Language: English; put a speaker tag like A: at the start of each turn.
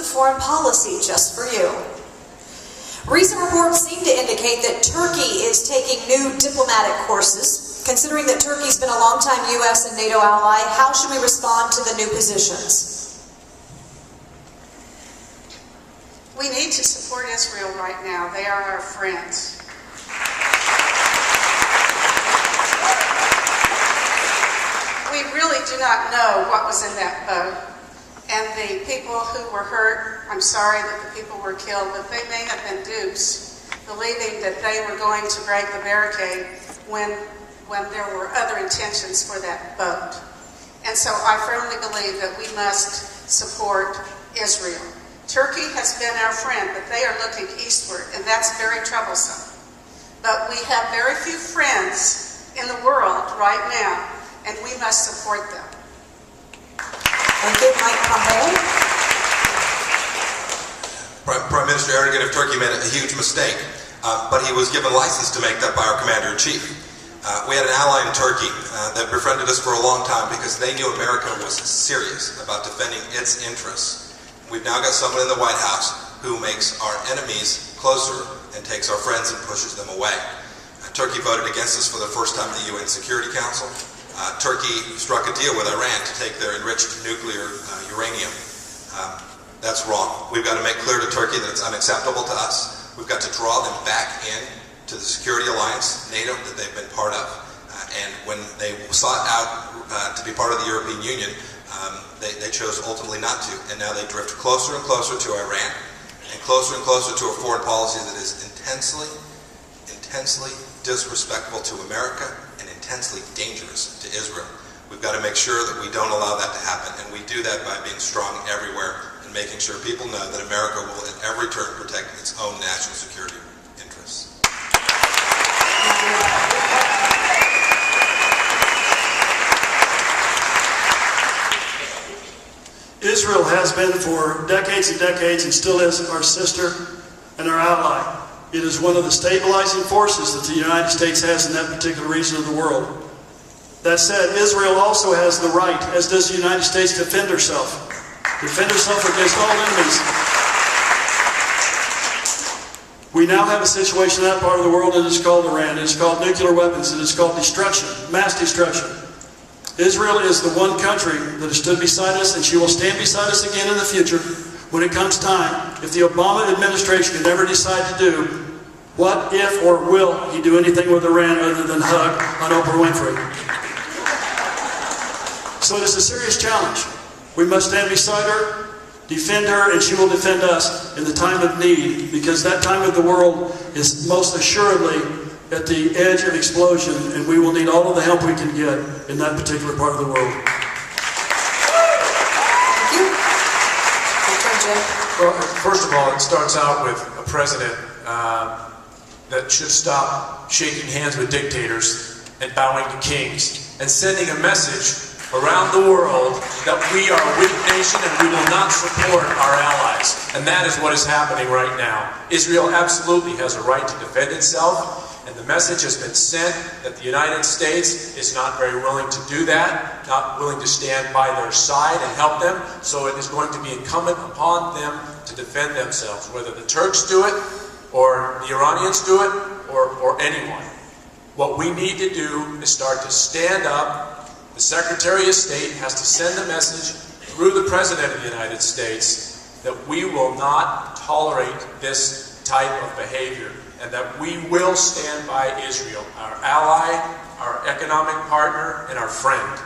A: of foreign policy just for you. Recent reports seem to indicate that Turkey is taking new diplomatic courses. Considering that Turkey's been a longtime U.S. and NATO ally, how should we respond to the new positions?
B: We need to support Israel right now. They are our friends. We really do not know what was in that boat. And the people who were hurt, I'm sorry that the people were killed, but they may have been dupes, believing that they were going to break the barricade when there were other intentions for that boat. And so I firmly believe that we must support Israel. Turkey has been our friend, but they are looking eastward, and that's very troublesome. But we have very few friends in the world right now, and we must support them.
A: Thank you, Mike Pompeo.
C: Prime Minister Erdogan of Turkey made a huge mistake, but he was given license to make that by our Commander-in-Chief. We had an ally in Turkey that befriended us for a long time because they knew America was serious about defending its interests. We've now got someone in the White House who makes our enemies closer and takes our friends and pushes them away. Turkey voted against us for the first time in the UN Security Council. Turkey struck a deal with Iran to take their enriched nuclear uranium. That's wrong. We've got to make clear to Turkey that it's unacceptable to us. We've got to draw them back in to the security alliance, NATO, that they've been part of. And when they sought out to be part of the European Union, they chose ultimately not to. And now they drift closer and closer to Iran and closer to a foreign policy that is intensely disrespectful to America and intensely dangerous to Israel. We've got to make sure that we don't allow that to happen, and we do that by being strong everywhere and making sure people know that America will at every turn protect its own national security interests.
D: Israel has been for decades and decades and still is our sister and our ally. It is one of the stabilizing forces that the United States has in that particular region of the world. That said, Israel also has the right, as does the United States, to defend herself. Defend herself against all enemies. We now have a situation in that part of the world that is called Iran. It is called nuclear weapons. It is called destruction, mass destruction. Israel is the one country that has stood beside us, and she will stand beside us again in the future when it comes time. If the Obama administration can ever decide to do, what if or will he do anything with Iran other than hug on Oprah Winfrey? So it is a serious challenge. We must stand beside her, defend her, and she will defend us in the time of need, because that time of the world is most assuredly at the edge of explosion, and we will need all of the help we can get in that particular part of the world.
E: Well, first of all, it starts out with a president that should stop shaking hands with dictators and bowing to kings and sending a message around the world that we are a weak nation and we will not support our allies. And that is what is happening right now. Israel absolutely has a right to defend itself, and the message has been sent that the United States is not very willing to do that, not willing to stand by their side and help them, so it is going to be incumbent upon them to defend themselves, whether the Turks do it, or the Iranians do it, or anyone. What we need to do is start to stand up. The Secretary of State has to send a message through the President of the United States that we will not tolerate this type of behavior, and that we will stand by Israel, our ally, our economic partner, and our friend.